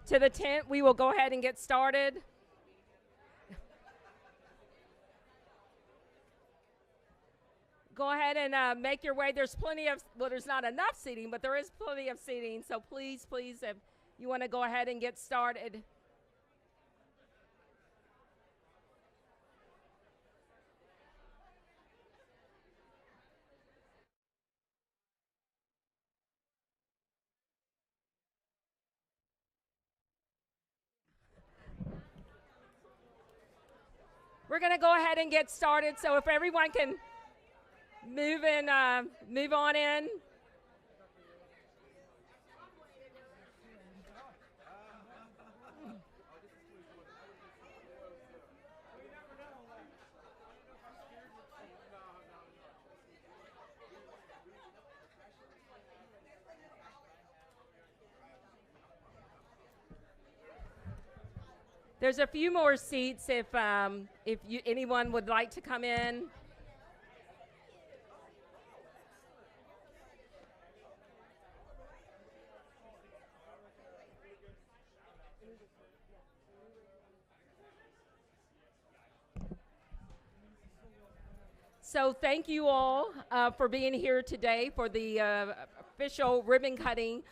to the tent. We will go ahead and get started. Go ahead and make your way. There's plenty of, well, there's not enough seating, but there is plenty of seating. So please, if you want to go ahead and get started. We're going to go ahead and get started. So if everyone can move on in. There's a few more seats if anyone would like to come in. So thank you all for being here today for the official ribbon cutting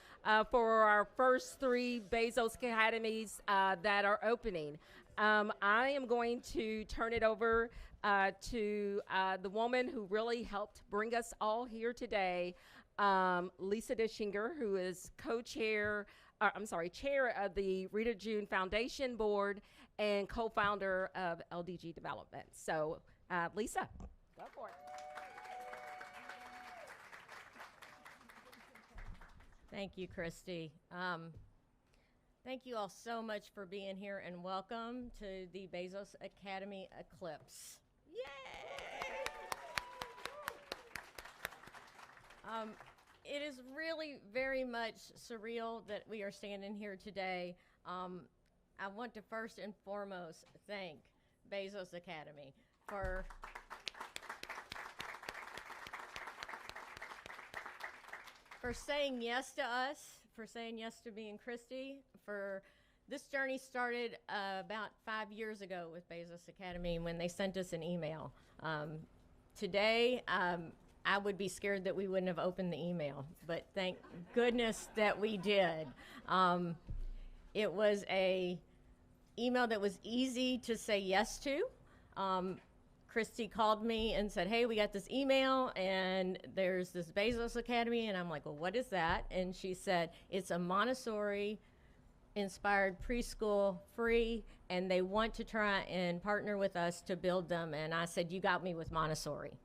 for our first 3 Bezos Academies that are opening. I am going to turn it over to the woman who really helped bring us all here today, Lisa Dischinger, who is chair of the Rita June Foundation Board and co-founder of LDG Development. So, Lisa, go for it. Thank you, Christy. Thank you all so much for being here, and welcome to the Bezos Academy Eclipse. Yay! It is really very much surreal that we are standing here today. I want to first and foremost thank Bezos Academy for saying yes to us, for saying yes to me and Christy. For this journey started about 5 years ago with Bezos Academy when they sent us an email. Today, I would be scared that we wouldn't have opened the email, but thank goodness that we did. It was a email that was easy to say yes to. Christy called me and said, hey, we got this email and there's this Bezos Academy. And I'm like, well, what is that? And she said, it's a Montessori inspired preschool, free, and they want to try and partner with us to build them. And I said, you got me with Montessori.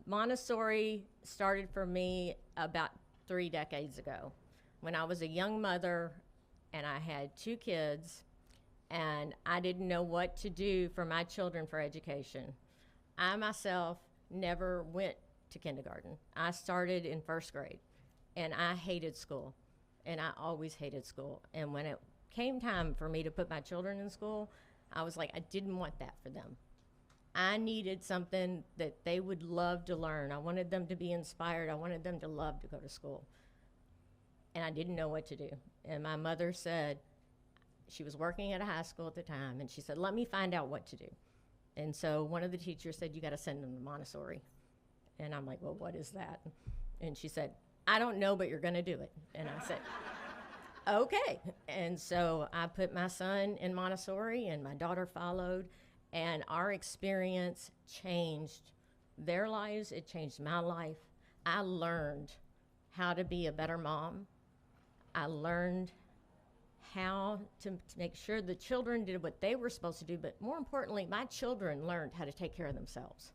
Montessori started for me about 3 decades ago when I was a young mother and I had 2 kids. And I didn't know what to do for my children for education. I myself never went to kindergarten. I started in 1st grade, and I hated school, and I always hated school. And when it came time for me to put my children in school, I was like, I didn't want that for them. I needed something that they would love to learn. I wanted them to be inspired. I wanted them to love to go to school. And I didn't know what to do. And my mother said, she was working at a high school at the time, and she said, let me find out what to do. And so one of the teachers said, you got to send them to Montessori. And I'm like, well, what is that? And she said, I don't know, but you're going to do it. And I said, okay. And so I put my son in Montessori, and my daughter followed, and our experience changed their lives. It changed my life. I learned how to be a better mom. I learned how to make sure the children did what they were supposed to do, but more importantly, my children learned how to take care of themselves.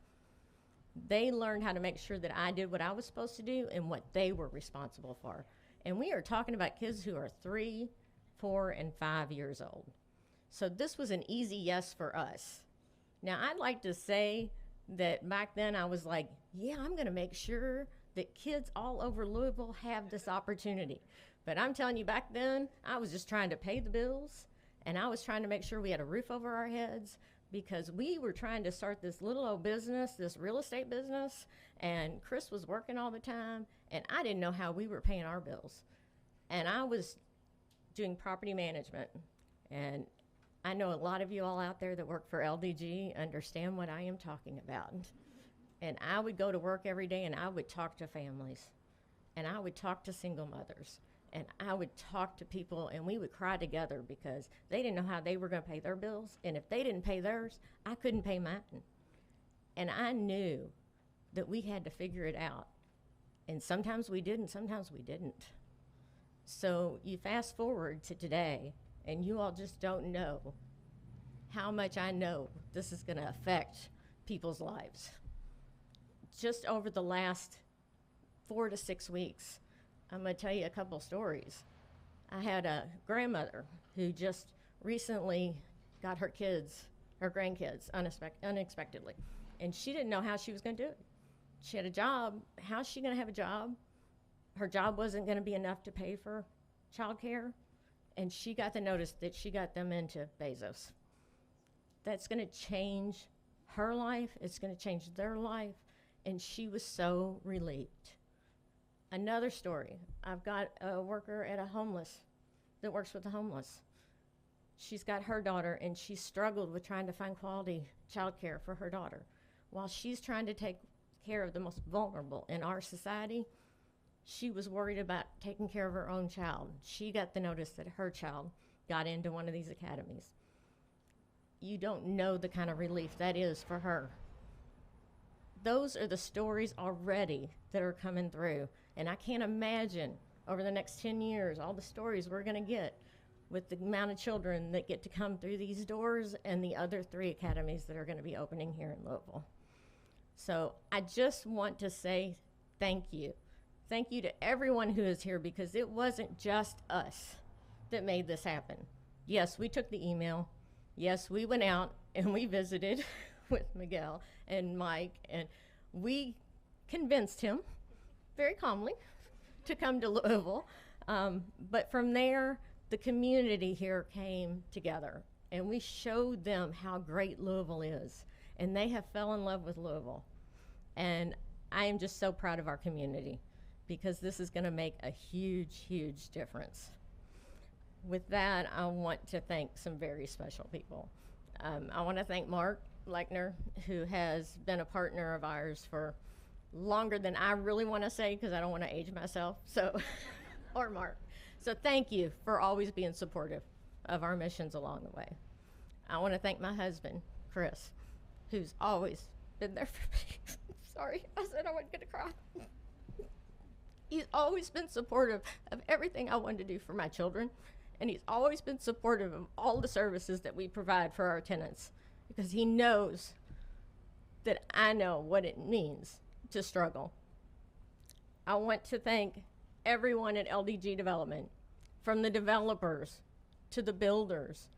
They learned how to make sure that I did what I was supposed to do and what they were responsible for. And we are talking about kids who are 3, 4, and 5 years old. So this was an easy yes for us. Now, I'd like to say that back then I was like, yeah, I'm going to make sure that kids all over Louisville have this opportunity. But I'm telling you, back then, I was just trying to pay the bills, and I was trying to make sure we had a roof over our heads, because we were trying to start this little old business, this real estate business, and Chris was working all the time, and I didn't know how we were paying our bills. And I was doing property management. And I know a lot of you all out there that work for LDG understand what I am talking about. And I would go to work every day and I would talk to families, and I would talk to single mothers, and I would talk to people, and we would cry together because they didn't know how they were going to pay their bills. And if they didn't pay theirs, I couldn't pay mine. And I knew that we had to figure it out. And sometimes we did, and sometimes we didn't. So you fast forward to today, and you all just don't know how much I know this is going to affect people's lives. Just over the last 4 to 6 weeks, I'm going to tell you a couple stories. I had a grandmother who just recently got her grandkids unexpectedly, and she didn't know how she was going to do it. She had a job. How's she going to have a job? Her job wasn't going to be enough to pay for childcare, and she got the notice that she got them into Bezos. That's going to change her life. It's going to change their life, and she was so relieved. Another story, I've got a worker at a homeless that works with the homeless. She's got her daughter, and she struggled with trying to find quality childcare for her daughter. While she's trying to take care of the most vulnerable in our society, she was worried about taking care of her own child. She got the notice that her child got into one of these academies. You don't know the kind of relief that is for her. Those are the stories already that are coming through. And I can't imagine over the next 10 years all the stories we're going to get with the amount of children that get to come through these doors and the other 3 academies that are going to be opening here in Louisville. So I just want to say thank you. Thank you to everyone who is here, because it wasn't just us that made this happen. Yes, we took the email. Yes, we went out and we visited with Miguel and Mike, and we convinced him very calmly to come to Louisville. But from there, the community here came together, and we showed them how great Louisville is, and they have fell in love with Louisville. And I am just so proud of our community, because this is going to make a huge, huge difference. With that, I want to thank some very special people. I want to thank Mark Lechner, who has been a partner of ours for longer than I really want to say, because I don't want to age myself, so, or Mark. So thank you for always being supportive of our missions along the way. I want to thank my husband, Chris, who's always been there for me. Sorry, I said I wasn't going to cry. He's always been supportive of everything I wanted to do for my children, and he's always been supportive of all the services that we provide for our tenants, because he knows that I know what it means to struggle. I want to thank everyone at LDG Development, from the developers to the builders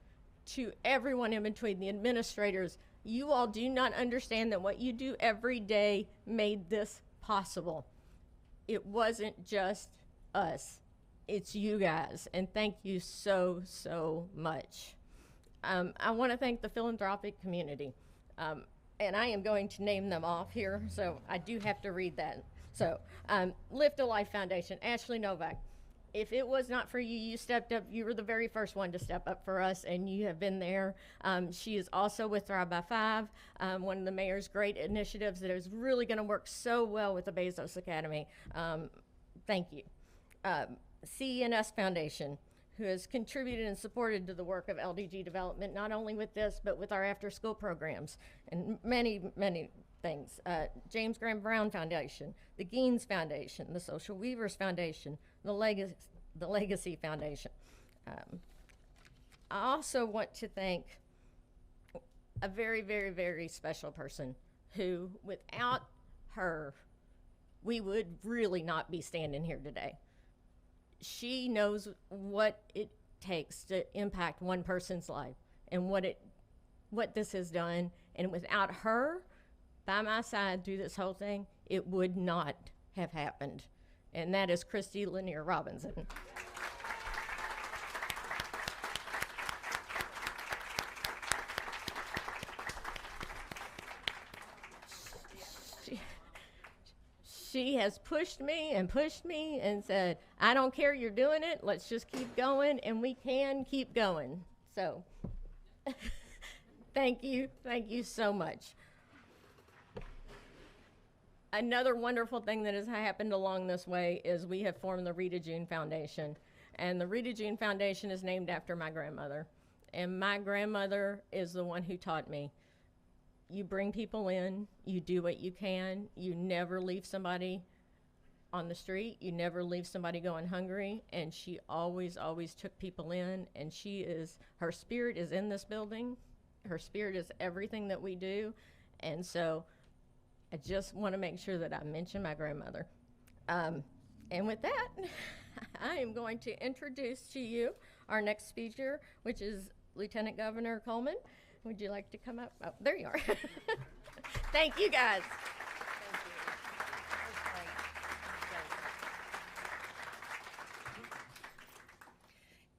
to everyone in between, the administrators. You all do not understand that what you do every day made this possible. It wasn't just us, it's you guys, and thank you so, so much. I want to thank the philanthropic community, and I am going to name them off here, so I do have to read that. So, Lift a Life Foundation, Ashley Novak. If it was not for you, you stepped up. You were the very first one to step up for us, and you have been there. She is also with Thrive by 5, one of the mayor's great initiatives that is really going to work so well with the Bezos Academy. Thank you. CENS Foundation, who has contributed and supported to the work of LDG development, not only with this, but with our after-school programs and many, many things. James Graham Brown Foundation, the Geens Foundation, the Social Weavers Foundation, the Legacy Foundation. I also want to thank a very, very, very special person who, without her, we would really not be standing here today. She knows what it takes to impact one person's life and what this has done. And without her by my side through this whole thing, it would not have happened. And that is Christy Lanier Robinson. she has pushed me and said, I don't care, you're doing it. Let's just keep going, and we can keep going. So thank you so much. Another wonderful thing that has happened along this way is we have formed the Rita June Foundation. And the Rita June Foundation is named after my grandmother. And my grandmother is the one who taught me, you bring people in, you do what you can, you never leave somebody on the street, you never leave somebody going hungry. And she always took people in, and her spirit is in this building. Her spirit is everything that we do. And so I just want to make sure that I mention my grandmother. And with that, I am going to introduce to you our next speaker, which is Lieutenant Governor Coleman. Would you like to come up? Oh, there you are. Thank you, guys.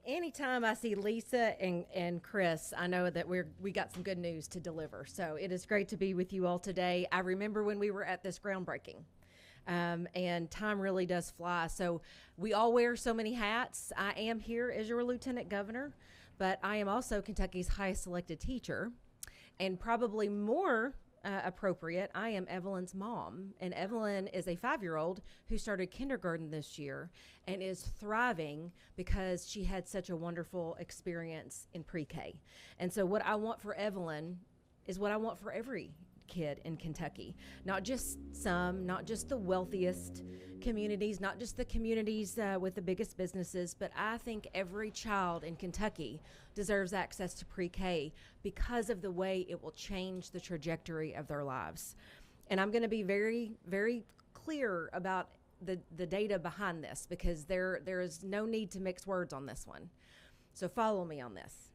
Anytime I see Lisa and Chris, I know that we got some good news to deliver. So it is great to be with you all today. I remember when we were at this groundbreaking, and time really does fly. So we all wear so many hats. I am here as your Lieutenant Governor, but I am also Kentucky's highest selected teacher, and probably more appropriate, I am Evelyn's mom. And Evelyn is a 5-year-old who started kindergarten this year and is thriving because she had such a wonderful experience in pre-K. And so what I want for Evelyn is what I want for every kid in Kentucky. Not just some, not just the wealthiest communities, not just the communities with the biggest businesses, but I think every child in Kentucky deserves access to pre-K because of the way it will change the trajectory of their lives. And I'm going to be very, very clear about the data behind this, because there is no need to mix words on this one. So follow me on this.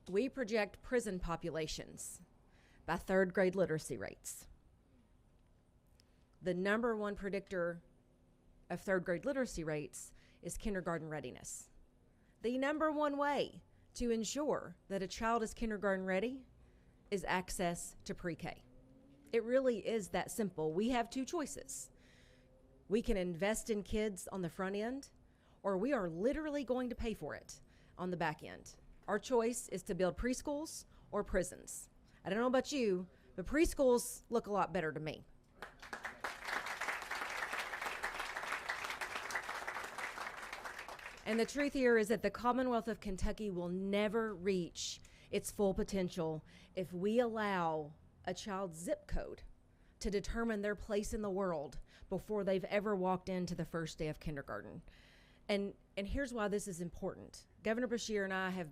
We project prison populations by third grade literacy rates. The number one predictor of third grade literacy rates is kindergarten readiness. The number one way to ensure that a child is kindergarten ready is access to pre-K. It really is that simple. We have two choices. We can invest in kids on the front end, or we are literally going to pay for it on the back end. Our choice is to build preschools or prisons. I don't know about you, but preschools look a lot better to me. And the truth here is that the Commonwealth of Kentucky will never reach its full potential if we allow a child's zip code to determine their place in the world before they've ever walked into the first day of kindergarten. And here's why this is important. Governor Beshear and I have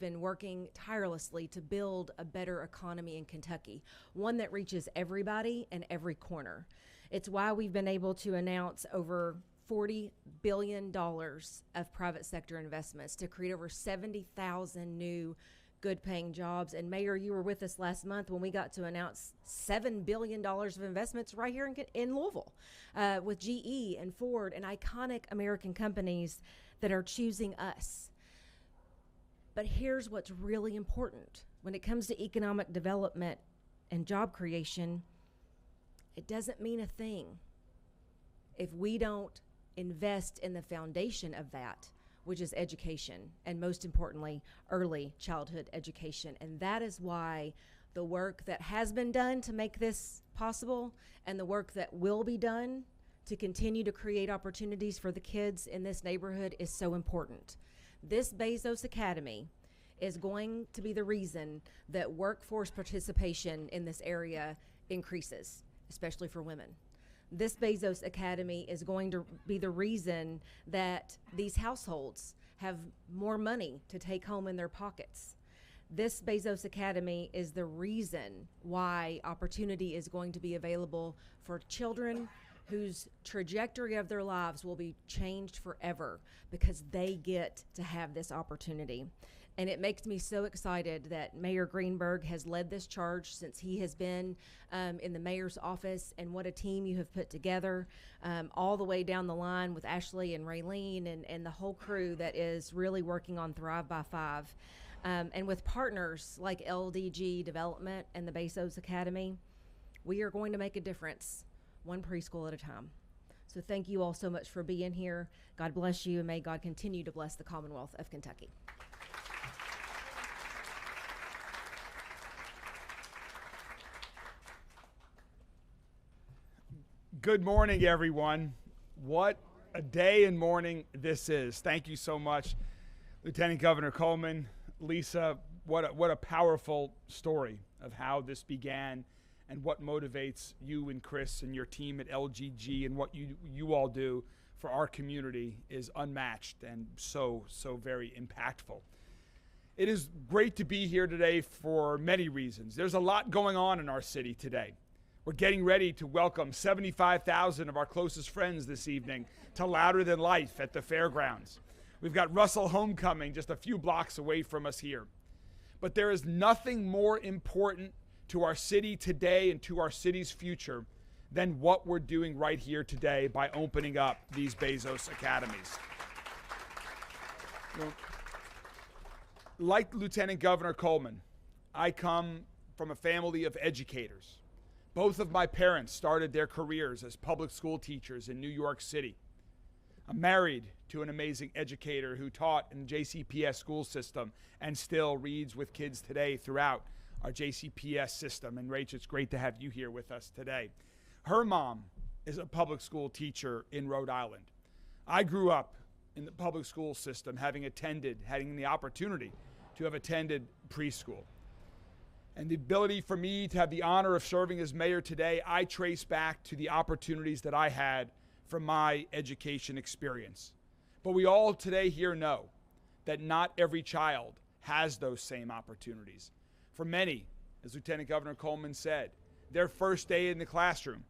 been working tirelessly to build a better economy in Kentucky, one that reaches everybody and every corner. It's why we've been able to announce over $40 billion of private sector investments to create over 70,000 new good-paying jobs. And Mayor, you were with us last month when we got to announce $7 billion of investments right here in Louisville with GE and Ford and iconic American companies that are choosing us. But here's what's really important. When it comes to economic development and job creation, it doesn't mean a thing if we don't invest in the foundation of that, which is education, and most importantly, early childhood education. And that is why the work that has been done to make this possible and the work that will be done to continue to create opportunities for the kids in this neighborhood is so important. This Bezos Academy is going to be the reason that workforce participation in this area increases, especially for women. This Bezos Academy is going to be the reason that these households have more money to take home in their pockets. This Bezos Academy is the reason why opportunity is going to be available for children whose trajectory of their lives will be changed forever because they get to have this opportunity. And it makes me so excited that Mayor Greenberg has led this charge since he has been in the mayor's office, and what a team you have put together all the way down the line with Ashley and Raylene and the whole crew that is really working on Thrive by 5. And with partners like LDG Development and the Bezos Academy, we are going to make a difference one preschool at a time. So thank you all so much for being here. God bless you, and may God continue to bless the Commonwealth of Kentucky. Good morning, everyone. What a day and morning this is. Thank you so much, Lieutenant Governor Coleman. Lisa, what a powerful story of how this began and what motivates you and Chris and your team at LGG, and what you all do for our community is unmatched and so very impactful. It is great to be here today for many reasons. There's a lot going on in our city today. We're getting ready to welcome 75,000 of our closest friends this evening to Louder Than Life at the fairgrounds. We've got Russell Homecoming just a few blocks away from us here. But there is nothing more important to our city today and to our city's future than what we're doing right here today by opening up these Bezos Academies. Well, like Lieutenant Governor Coleman, I come from a family of educators. Both of my parents started their careers as public school teachers in New York City. I'm married to an amazing educator who taught in the JCPS school system and still reads with kids today throughout our JCPS system. And Rach, it's great to have you here with us today. Her mom is a public school teacher in Rhode Island. I grew up in the public school system, having the opportunity to have attended preschool. And the ability for me to have the honor of serving as mayor today, I trace back to the opportunities that I had from my education experience. But we all today here know that not every child has those same opportunities. For many, as Lieutenant Governor Coleman said, their first day in the classroom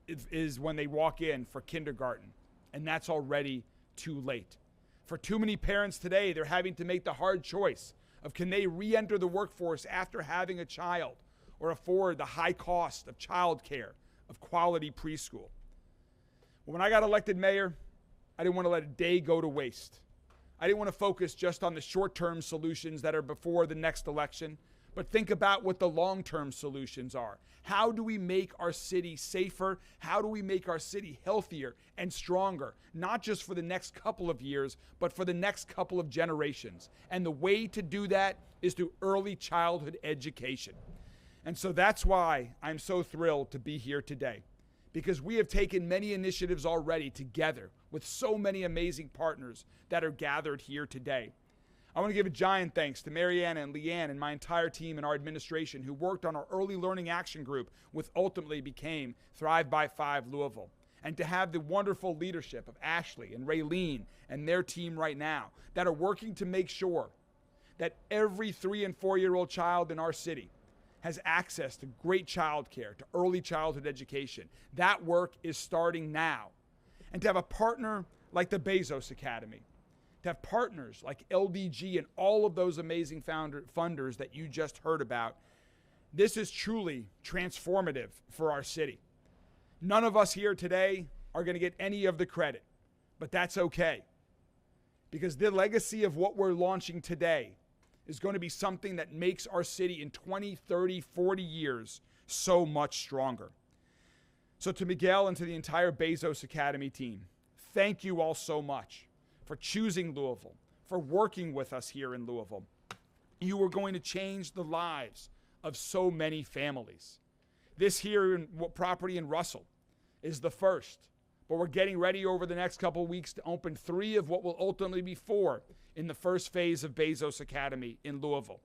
is when they walk in for kindergarten, and that's already too late. For too many parents today, they're having to make the hard choice of can they re-enter the workforce after having a child or afford the high cost of childcare, of quality preschool. When I got elected mayor, I didn't want to let a day go to waste. I didn't want to focus just on the short-term solutions that are before the next election, but think about what the long-term solutions are. How do we make our city safer? How do we make our city healthier and stronger, not just for the next couple of years, but for the next couple of generations? And the way to do that is through early childhood education. And so that's why I'm so thrilled to be here today, because we have taken many initiatives already together with so many amazing partners that are gathered here today. I want to give a giant thanks to Mariana and Leanne and my entire team and our administration who worked on our early learning action group, which ultimately became Thrive by 5 Louisville. And to have the wonderful leadership of Ashley and Raylene and their team right now that are working to make sure that every 3- and 4-year-old child in our city has access to great child care, to early childhood education. That work is starting now. And to have a partner like the Bezos Academy, to have partners like LDG and all of those amazing funders that you just heard about, this is truly transformative for our city. None of us here today are going to get any of the credit, but that's okay. Because the legacy of what we're launching today is going to be something that makes our city in 20, 30, 40 years so much stronger. So to Miguel and to the entire Bezos Academy team, thank you all so much for choosing Louisville, for working with us here in Louisville. You are going to change the lives of so many families. This here property in Russell is the first, but we're getting ready over the next couple of weeks to open 3 of what will ultimately be 4 in the first phase of Bezos Academy in Louisville.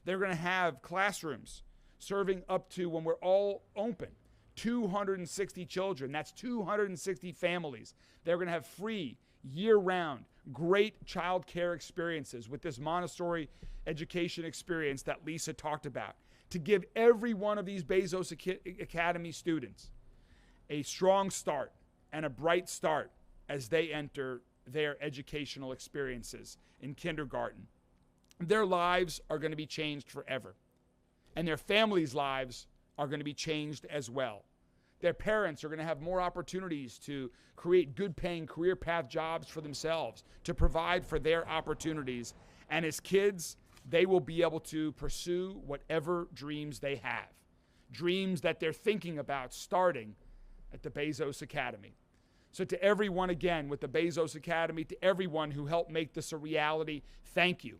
They're going to have classrooms serving up to, when we're all open, 260 children. That's 260 families. They're going to have free, year-round, great child care experiences with this Montessori education experience that Lisa talked about, to give every one of these Bezos Academy students a strong start and a bright start as they enter their educational experiences in kindergarten. Their lives are going to be changed forever, and their families' lives are going to be changed as well. Their parents are going to have more opportunities to create good-paying career path jobs for themselves, to provide for their opportunities. And as kids, they will be able to pursue whatever dreams they have, dreams that they're thinking about starting at the Bezos Academy. So to everyone again with the Bezos Academy, to everyone who helped make this a reality, thank you.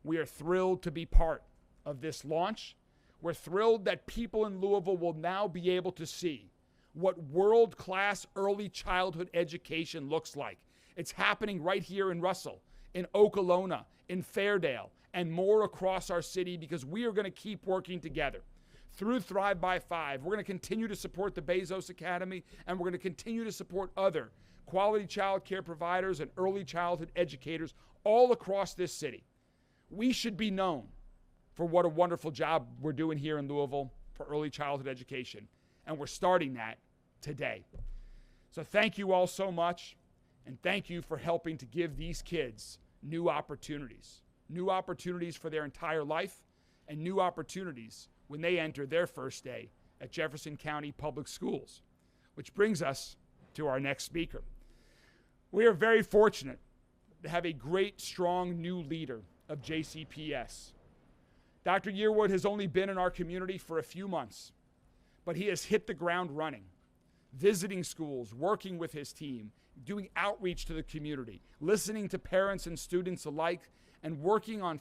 We are thrilled to be part of this launch. We're thrilled that people in Louisville will now be able to see what world-class early childhood education looks like. It's happening right here in Russell, in Okolona, in Fairdale, and more across our city because we are going to keep working together. Through Thrive by 5, we're going to continue to support the Bezos Academy, and we're going to continue to support other quality child care providers and early childhood educators all across this city. We should be known for what a wonderful job we're doing here in Louisville for early childhood education, and we're starting that today. So thank you all so much, and thank you for helping to give these kids new opportunities for their entire life, and new opportunities when they enter their first day at Jefferson County Public Schools. Which brings us to our next speaker. We are very fortunate to have a great, strong new leader of JCPS. Dr. Yearwood has only been in our community for a few months, but he has hit the ground running, visiting schools, working with his team, doing outreach to the community, listening to parents and students alike, and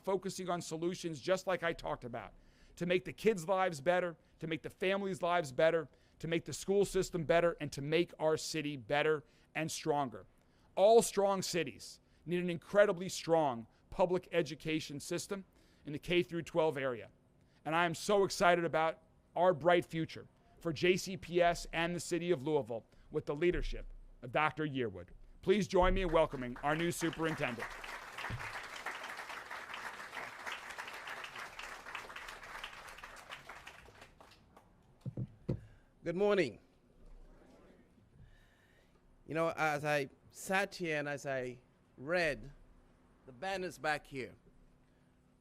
focusing on solutions just like I talked about, to make the kids' lives better, to make the families' lives better, to make the school system better, and to make our city better and stronger. All strong cities need an incredibly strong public education system in the K through 12 area. And I am so excited about our bright future for JCPS and the city of Louisville with the leadership of Dr. Yearwood. Please join me in welcoming our new superintendent. Good morning. You know, as I sat here and as I read the banners back here,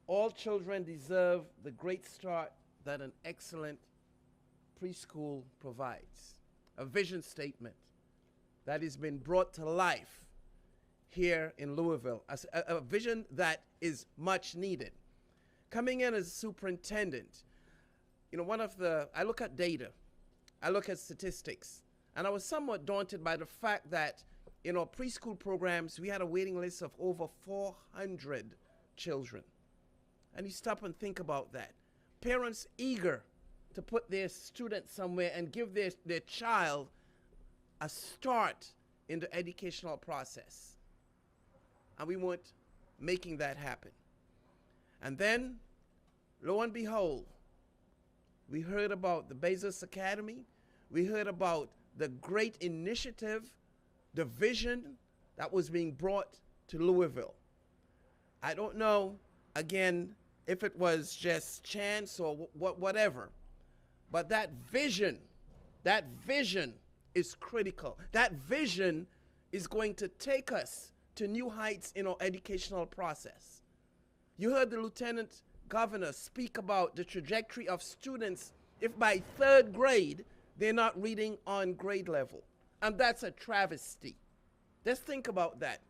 all children deserve the great start that an excellent preschool provides. A vision statement that has been brought to life here in Louisville, as a vision that is much needed. Coming in as superintendent, you know, I look at data, I look at statistics, and I was somewhat daunted by the fact that in our preschool programs, we had a waiting list of over 400 children. And you stop and think about that. Parents eager to put their student somewhere and give their child a start in the educational process. And we weren't making that happen. And then, lo and behold, we heard about the Bezos Academy. We heard about the great initiative, the vision that was being brought to Louisville. I don't know, again, if it was just chance or whatever, but that vision is critical. That vision is going to take us to new heights in our educational process. You heard the Lieutenant Governor speak about the trajectory of students if by third grade they're not reading on grade level. And that's a travesty. Just think about that.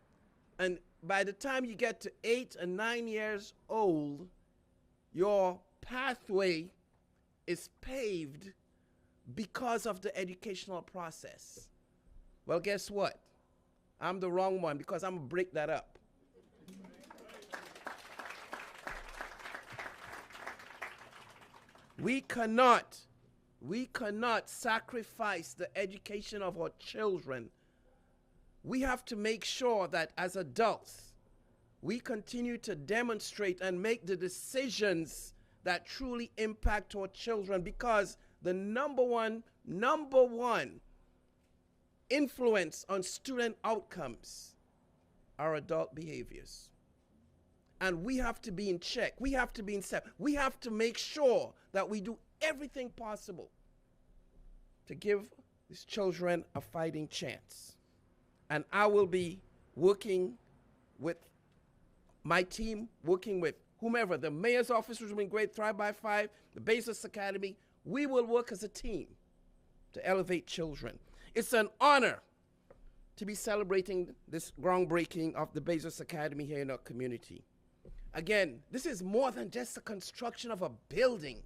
And by the time you get to 8 and 9 years old, your pathway is paved because of the educational process. Well, guess what? I'm the wrong one because I'm going to break that up. We cannot sacrifice the education of our children. We have to make sure that as adults, we continue to demonstrate and make the decisions that truly impact our children, because the number one influence on student outcomes are adult behaviors. And we have to be in check. We have to be in step. We have to make sure that we do everything possible to give these children a fighting chance. And I will be working with my team, working with whomever, the mayor's office, which has been great, Thrive by 5, the Bezos Academy. We will work as a team to elevate children. It's an honor to be celebrating this groundbreaking of the Bezos Academy here in our community. Again, this is more than just the construction of a building.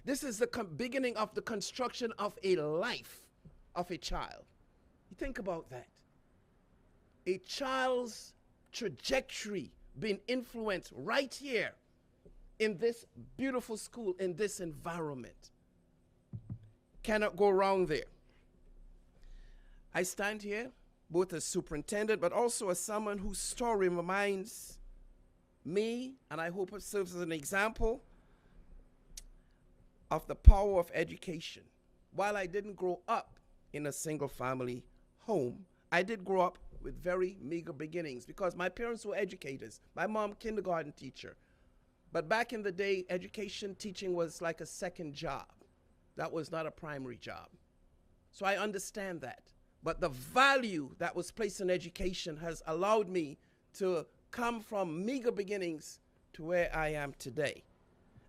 This is the beginning of the construction of a life of a child. You think about that. A child's trajectory being influenced right here in this beautiful school, in this environment. Cannot go wrong there. I stand here both as superintendent, but also as someone whose story reminds me, and I hope it serves as an example of the power of education. While I didn't grow up in a single family home, I did grow up with very meager beginnings because my parents were educators. My mom, kindergarten teacher. But back in the day, education teaching was like a second job. That was not a primary job. So I understand that. But the value that was placed in education has allowed me to come from meager beginnings to where I am today.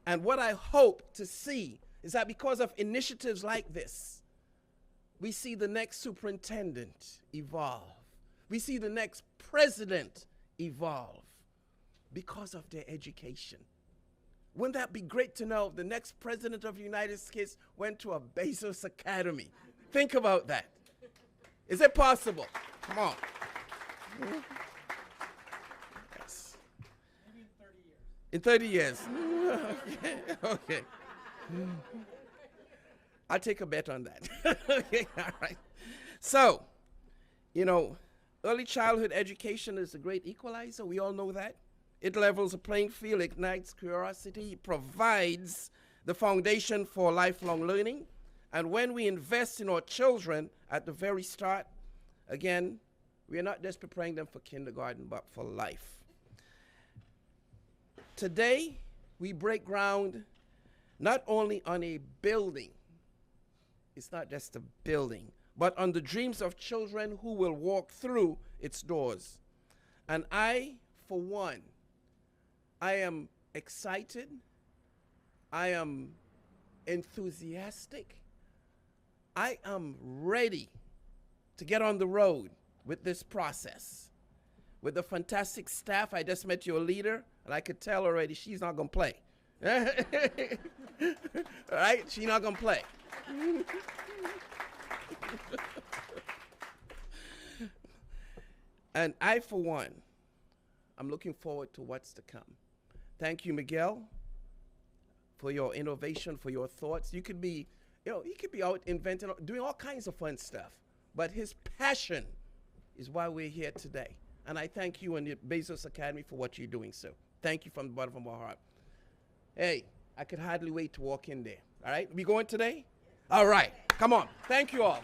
And what I hope to see is that because of initiatives like this, we see the next superintendent evolve. We see the next president evolve because of their education. Wouldn't that be great to know the next president of the United States went to a Bezos Academy? Think about that. Is it possible? Come on. Yes. Maybe in 30 years. In 30 years. Okay. I'll take a bet on that. Okay, all right. So, you know, early childhood education is a great equalizer. We all know that. It levels a playing field, ignites curiosity, provides the foundation for lifelong learning. And when we invest in our children at the very start, again, we are not just preparing them for kindergarten, but for life. Today, we break ground not only on a building, it's not just a building, but on the dreams of children who will walk through its doors. And I, for one, I am excited, I am enthusiastic, I am ready to get on the road with this process. With the fantastic staff, I just met your leader, and I could tell already she's not going to play. All right? She's not going to play. And I, for one, I'm looking forward to what's to come. Thank you, Miguel, for your innovation, for your thoughts. You could be, he could be out inventing, doing all kinds of fun stuff. But his passion is why we're here today. And I thank you and the Bezos Academy for what you're doing, sir. Thank you from the bottom of my heart. Hey, I could hardly wait to walk in there. All right? We going today? All right. Come on. Thank you all.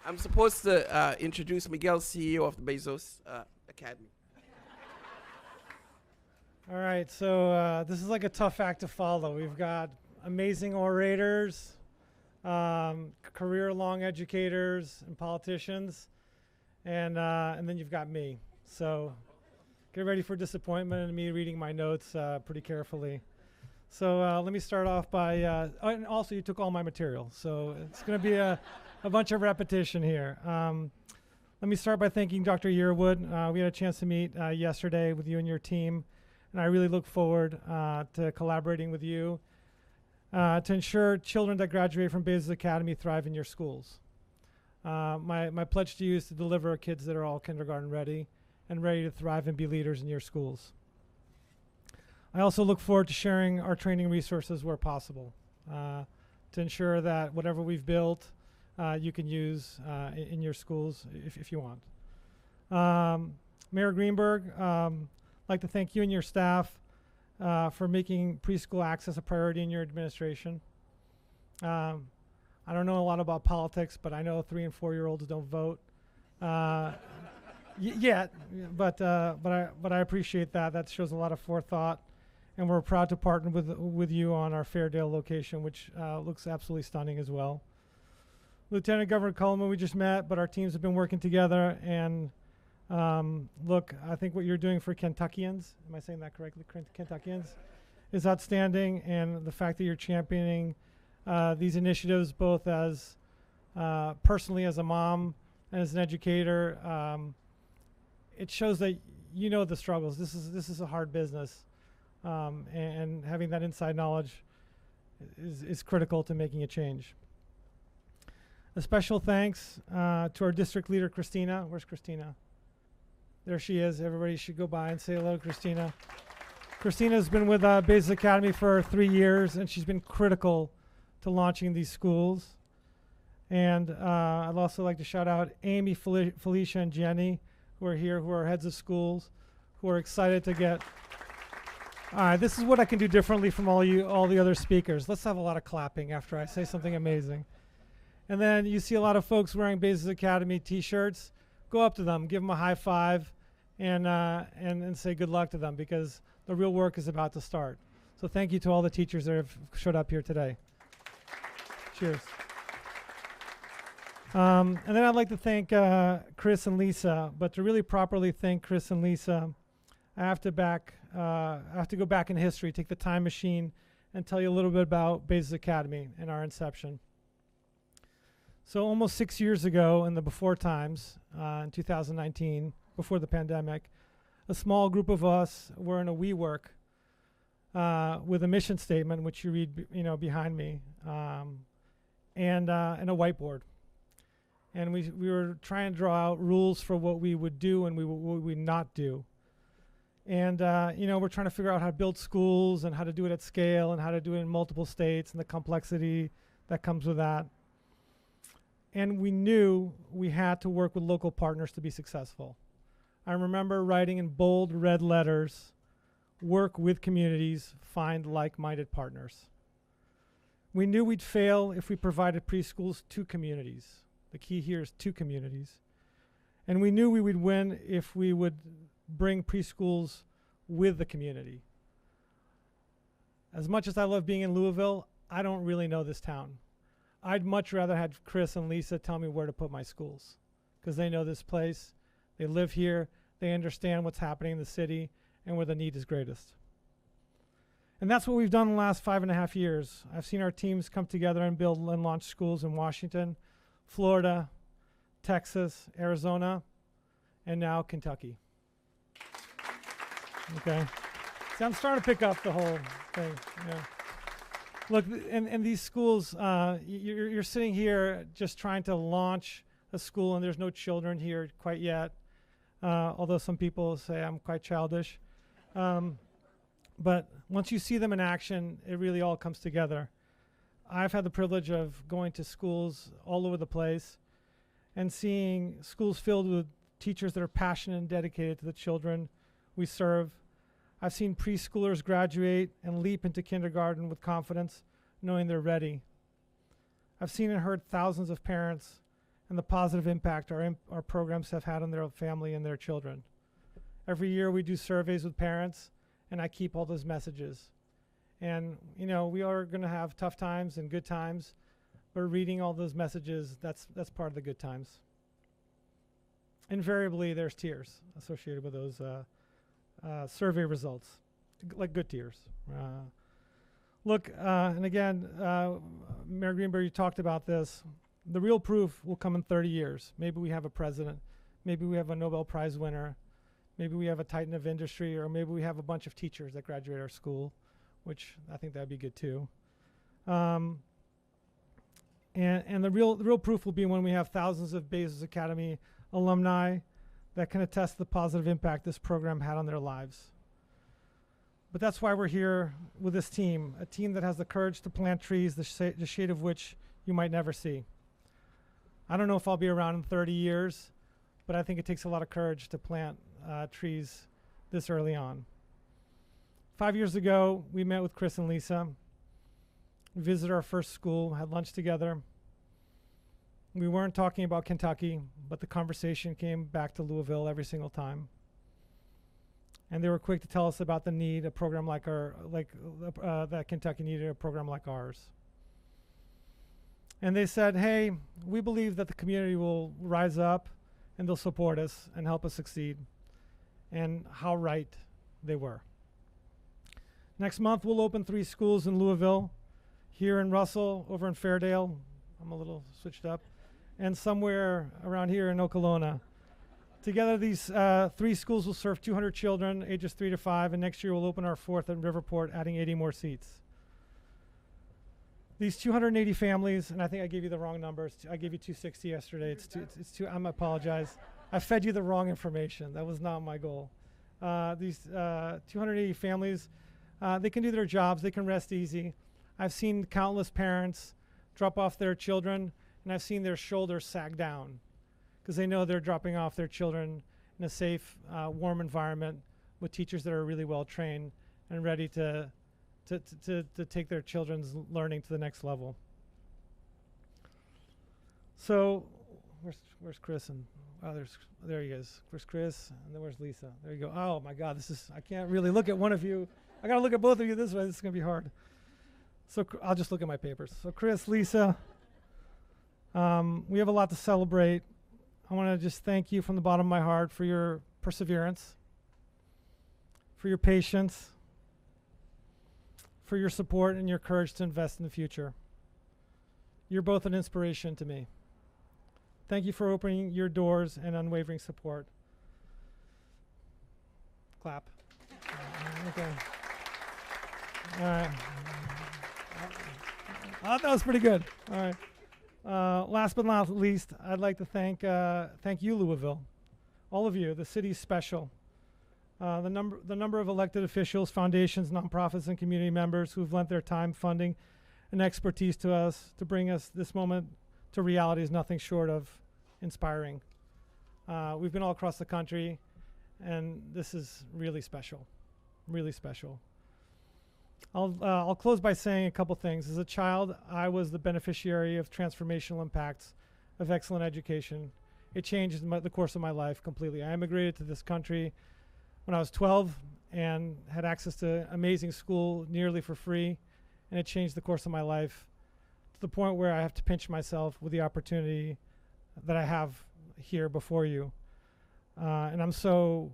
I'm supposed to introduce Miguel, CEO of the Bezos Academy. All right, so this is like a tough act to follow. We've got amazing orators, career-long educators and politicians, and then you've got me. So get ready for disappointment and me reading my notes pretty carefully. So let me start off by, and also you took all my material, so it's going to be a bunch of repetition here. Let me start by thanking Dr. Yearwood. We had a chance to meet yesterday with you and your team, and I really look forward to collaborating with you to ensure children that graduate from Bezos Academy thrive in your schools. My pledge to you is to deliver kids that are all kindergarten ready and ready to thrive and be leaders in your schools. I also look forward to sharing our training resources where possible to ensure that whatever we've built you can use in your schools if you want. Mayor Greenberg, I'd like to thank you and your staff for making preschool access a priority in your administration. I don't know a lot about politics, but I know 3- and 4-year-olds don't vote yet. But I appreciate that. That shows a lot of forethought, and we're proud to partner with you on our Fairdale location, which looks absolutely stunning as well. Lieutenant Governor Coleman, we just met, but our teams have been working together. And look, I think what you're doing for Kentuckians, am I saying that correctly? Kentuckians, is outstanding. And the fact that you're championing these initiatives, both as personally as a mom and as an educator, it shows that you know the struggles. This is a hard business, and having that inside knowledge is critical to making a change. A special thanks to our district leader, Christina. Where's Christina? There she is. Everybody should go by and say hello to Christina. Christina's been with Bezos Academy for 3 years, and she's been critical to launching these schools. And I'd also like to shout out Amy, Felicia, and Jenny, who are here, who are heads of schools, who are excited to get. All right, this is what I can do differently from all the other speakers. Let's have a lot of clapping after I say something amazing. And then you see a lot of folks wearing Bezos Academy t-shirts. Go up to them, give them a high five, and say good luck to them, because the real work is about to start. So thank you to all the teachers that have showed up here today. Cheers. And then I'd like to thank Chris and Lisa, but to really properly thank Chris and Lisa, I have to go back in history, take the time machine, and tell you a little bit about Bezos Academy and our inception. So almost 6 years ago, in the before times, in 2019, before the pandemic, a small group of us were in a WeWork with a mission statement, which you read, behind me, and a whiteboard. And we were trying to draw out rules for what we would do and what we would not do. And we're trying to figure out how to build schools and how to do it at scale and how to do it in multiple states and the complexity that comes with that. And we knew we had to work with local partners to be successful. I remember writing in bold red letters, work with communities, find like-minded partners. We knew we'd fail if we provided preschools to communities. The key here is to communities. And we knew we would win if we would bring preschools with the community. As much as I love being in Louisville, I don't really know this town. I'd much rather have Chris and Lisa tell me where to put my schools, because they know this place, they live here, they understand what's happening in the city and where the need is greatest. And that's what we've done in the last 5.5 years. I've seen our teams come together and build and launch schools in Washington, Florida, Texas, Arizona, and now Kentucky. Okay. See, I'm starting to pick up the whole thing. Yeah. Look, in these schools, you're sitting here just trying to launch a school, and there's no children here quite yet, although some people say I'm quite childish. But once you see them in action, it really all comes together. I've had the privilege of going to schools all over the place and seeing schools filled with teachers that are passionate and dedicated to the children we serve. I've seen preschoolers graduate and leap into kindergarten with confidence, knowing they're ready. I've seen and heard thousands of parents and the positive impact our programs have had on their family and their children. Every year we do surveys with parents, and I keep all those messages. And we are going to have tough times and good times, but reading all those messages, that's part of the good times. Invariably, there's tears associated with those survey results, like good tears. Look, and again, Mayor Greenberg, you talked about this. The real proof will come in 30 years. Maybe we have a president. Maybe we have a Nobel Prize winner. Maybe we have a titan of industry, or maybe we have a bunch of teachers that graduate our school, which I think that'd be good too. And the real proof will be when we have thousands of Bezos Academy alumni that can attest to the positive impact this program had on their lives. But that's why we're here with this team, a team that has the courage to plant trees, the shade of which you might never see. I don't know if I'll be around in 30 years, but I think it takes a lot of courage to plant trees this early on. 5 years ago, we met with Chris and Lisa, visited our first school, had lunch together. We weren't talking about Kentucky, but the conversation came back to Louisville every single time. And they were quick to tell us about the need a program like that Kentucky needed a program like ours. And they said, hey, we believe that the community will rise up and they'll support us and help us succeed. And how right they were. Next month, we'll open 3 schools in Louisville, here in Russell, over in Fairdale. I'm a little switched up. And somewhere around here in Okolona. Together, these 3 schools will serve 200 children, ages 3 to 5, and next year we'll open our 4th in Riverport, adding 80 more seats. These 280 families, and I think I gave you the wrong numbers. I gave you 260 yesterday. It's too. I apologize. I fed you the wrong information. That was not my goal. These 280 families, they can do their jobs. They can rest easy. I've seen countless parents drop off their children, and I've seen their shoulders sag down because they know they're dropping off their children in a safe, warm environment with teachers that are really well trained and ready to take their children's learning to the next level. So, where's Chris? And there he is. Where's Chris? And then where's Lisa? There you go. Oh my God, I can't really look at one of you. I gotta look at both of you this way. This is gonna be hard. So I'll just look at my papers. So Chris, Lisa, we have a lot to celebrate. I want to just thank you from the bottom of my heart for your perseverance, for your patience, for your support and your courage to invest in the future. You're both an inspiration to me. Thank you for opening your doors and unwavering support. Clap. Okay. All right. That was pretty good. All right. Last but not least, I'd like to thank you, Louisville, all of you. The city's special. The number of elected officials, foundations, nonprofits, and community members who've lent their time, funding, and expertise to us to bring us this moment to reality is nothing short of inspiring. We've been all across the country, and this is really special, really special. I'll close by saying a couple things. As a child, I was the beneficiary of transformational impacts of excellent education. It changed the course of my life completely. I immigrated to this country when I was 12 and had access to amazing school nearly for free, and it changed the course of my life to the point where I have to pinch myself with the opportunity that I have here before you. And I'm so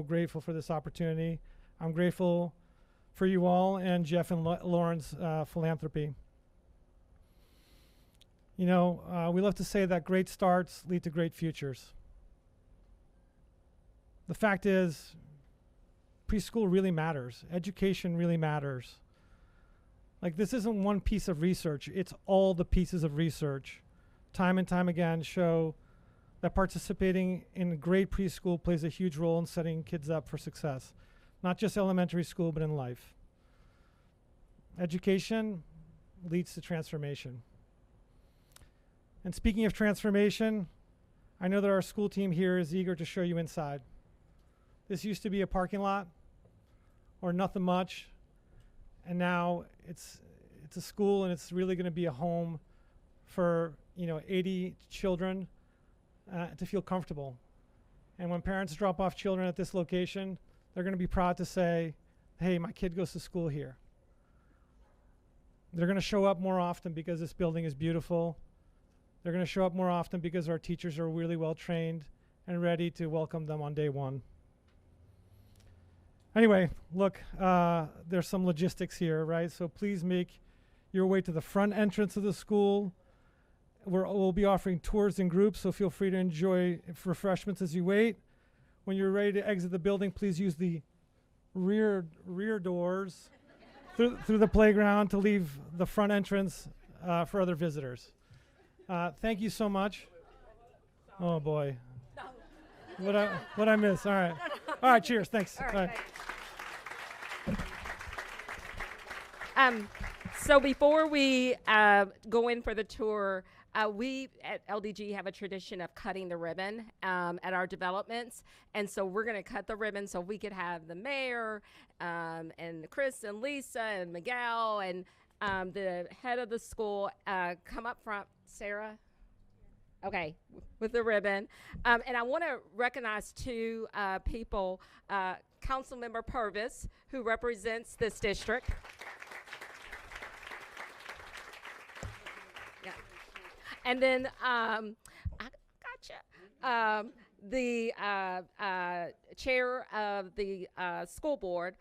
grateful for this opportunity. I'm grateful for you all and Jeff and Lauren's philanthropy. You know, we love to say that great starts lead to great futures. The fact is, preschool really matters. Education really matters. Like, this isn't one piece of research, it's all the pieces of research. Time and time again show that participating in great preschool plays a huge role in setting kids up for success. Not just elementary school, but in life. Education leads to transformation. And speaking of transformation, I know that our school team here is eager to show you inside. This used to be a parking lot or nothing much, and now it's a school, and it's really going to be a home for 80 children to feel comfortable. And when parents drop off children at this location, they're going to be proud to say, hey, my kid goes to school here. They're going to show up more often because this building is beautiful. They're going to show up more often because our teachers are really well trained and ready to welcome them on day one. Anyway, look, there's some logistics here, right? So please make your way to the front entrance of the school. We'll be offering tours in groups, so feel free to enjoy refreshments as you wait. When you're ready to exit the building, please use the rear doors through the playground to leave the front entrance for other visitors. Thank you so much. Oh boy, what I miss? All right, cheers. Thanks. All right. So before we go in for the tour, we at LDG have a tradition of cutting the ribbon at our developments. And so we're going to cut the ribbon so we could have the mayor and Chris and Lisa and Miguel and the head of the school come up front. Sarah? Okay, with the ribbon. And I want to recognize two people, Councilmember Purvis, who represents this district. Yeah. And then, I gotcha. The chair of the school board,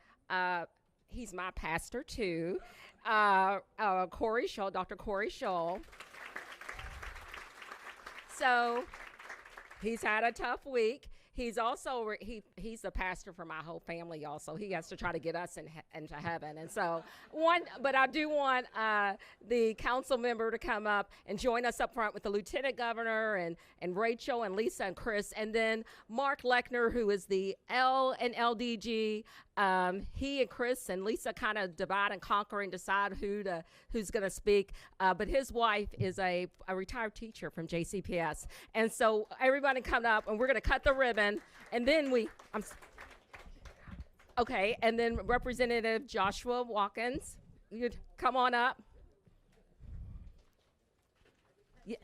he's my pastor too, Corey Shull, Dr. Corey Shull. So he's had a tough week. he's also he's the pastor for my whole family. Also, he has to try to get us into heaven. And so but I do want the council member to come up and join us up front with the lieutenant governor and Rachel and Lisa and Chris, and then Mark Lechner, who is the L and LDG. He and Chris and Lisa kind of divide and conquer and decide who's going to speak. But his wife is a retired teacher from JCPS. And so everybody come up, and we're going to cut the ribbon. And then okay, and then Representative Joshua Watkins, you'd come on up. Yeah.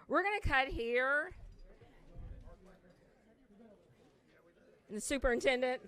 We're going to cut here. And the superintendent.